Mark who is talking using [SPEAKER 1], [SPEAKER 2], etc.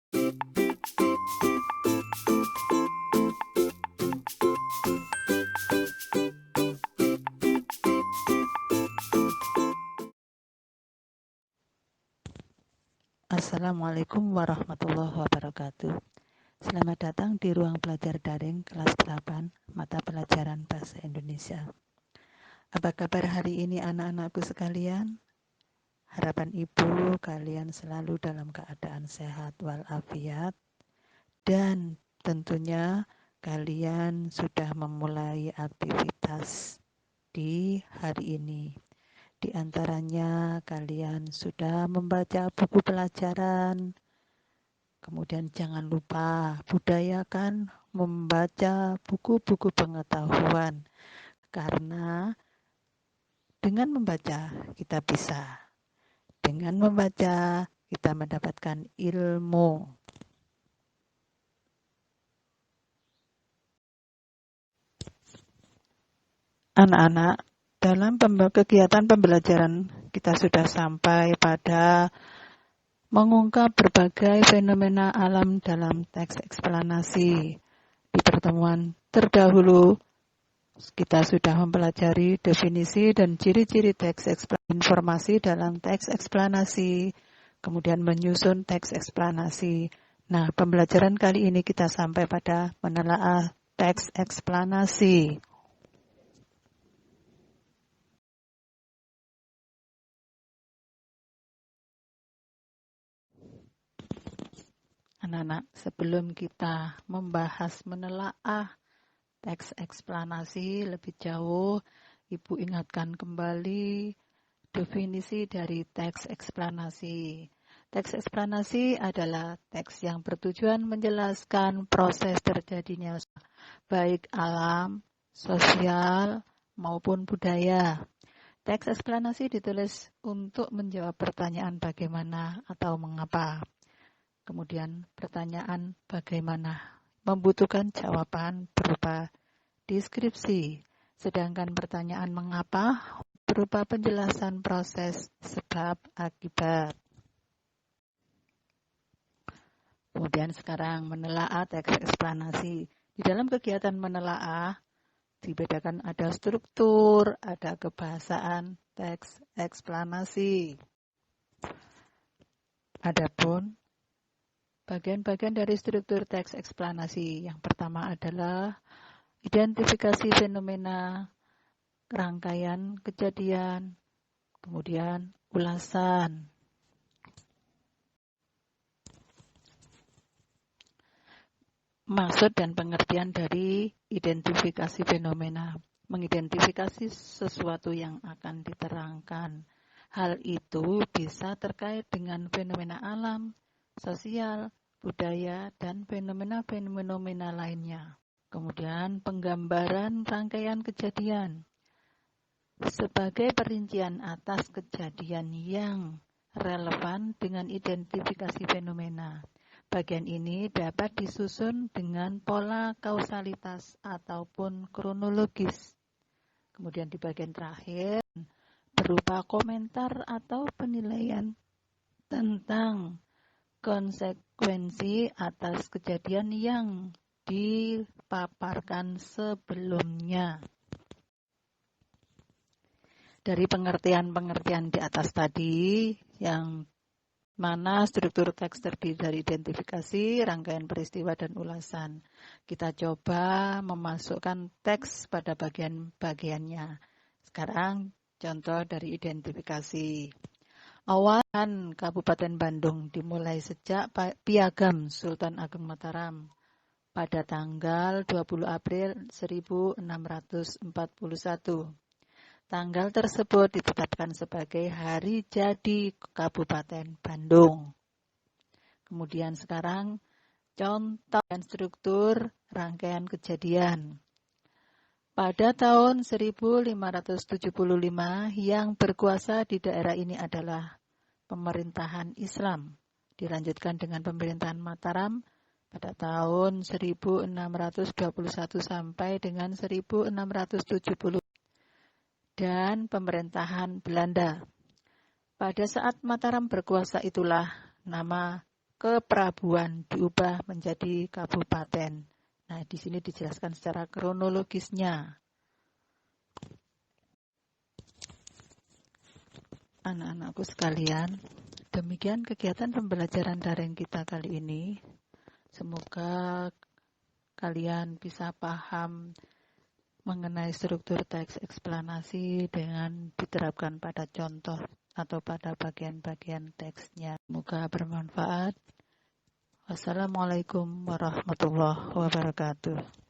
[SPEAKER 1] Assalamualaikum warahmatullahi wabarakatuh. Selamat datang di ruang belajar daring kelas 8 mata pelajaran Bahasa Indonesia. Apa kabar hari ini anak-anakku sekalian? Harapan ibu kalian selalu dalam keadaan sehat walafiat dan tentunya kalian sudah memulai aktivitas di hari ini. Di antaranya kalian sudah membaca buku pelajaran. Kemudian jangan lupa budayakan membaca buku-buku pengetahuan, karena dengan membaca kita bisa. Dengan membaca kita mendapatkan ilmu. Anak-anak, dalam kegiatan pembelajaran kita sudah sampai pada mengungkap berbagai fenomena alam dalam teks eksplanasi. Di pertemuan terdahulu, kita sudah mempelajari definisi dan ciri-ciri informasi dalam teks eksplanasi, kemudian menyusun teks eksplanasi. Nah, pembelajaran kali ini kita sampai pada menelaah teks eksplanasi. Anak-anak, sebelum kita membahas menelaah teks eksplanasi lebih jauh, Ibu ingatkan kembali definisi dari teks eksplanasi. Teks eksplanasi adalah teks yang bertujuan menjelaskan proses terjadinya baik alam, sosial, maupun budaya. Teks eksplanasi ditulis untuk menjawab pertanyaan bagaimana atau mengapa. Kemudian pertanyaan bagaimana membutuhkan jawaban berupa deskripsi, sedangkan pertanyaan mengapa berupa penjelasan proses sebab akibat. Kemudian sekarang menelaah teks eksplanasi. Di dalam kegiatan menelaah dibedakan ada struktur, ada kebahasaan teks eksplanasi. Adapun bagian-bagian dari struktur teks eksplanasi, yang pertama adalah identifikasi fenomena, rangkaian kejadian, kemudian ulasan. Maksud dan pengertian dari identifikasi fenomena, mengidentifikasi sesuatu yang akan diterangkan. Hal itu bisa terkait dengan fenomena alam, sosial, budaya, dan fenomena-fenomena lainnya. Kemudian penggambaran rangkaian kejadian sebagai perincian atas kejadian yang relevan dengan identifikasi fenomena. Bagian ini dapat disusun dengan pola kausalitas ataupun kronologis. Kemudian di bagian terakhir berupa komentar atau penilaian tentang konsekuensi atas kejadian yang dipaparkan sebelumnya. Dari pengertian-pengertian di atas tadi, yang mana struktur teks terdiri dari identifikasi, rangkaian peristiwa, dan ulasan. Kita coba memasukkan teks pada bagian-bagiannya. Sekarang contoh dari identifikasi. Awalan Kabupaten Bandung dimulai sejak Piagam Sultan Agung Mataram pada tanggal 20 April 1641. Tanggal tersebut ditetapkan sebagai hari jadi Kabupaten Bandung. Kemudian sekarang contoh dan struktur rangkaian kejadian. Pada tahun 1575 yang berkuasa di daerah ini adalah pemerintahan Islam. Dilanjutkan dengan pemerintahan Mataram pada tahun 1621 sampai dengan 1670. Dan pemerintahan Belanda. Pada saat Mataram berkuasa itulah nama keprabuan diubah menjadi kabupaten. Nah, di sini dijelaskan secara kronologisnya. Anak-anakku sekalian, demikian kegiatan pembelajaran daring kita kali ini. Semoga kalian bisa paham mengenai struktur teks eksplanasi dengan diterapkan pada contoh atau pada bagian-bagian teksnya. Semoga bermanfaat. Wassalamualaikum warahmatullahi wabarakatuh.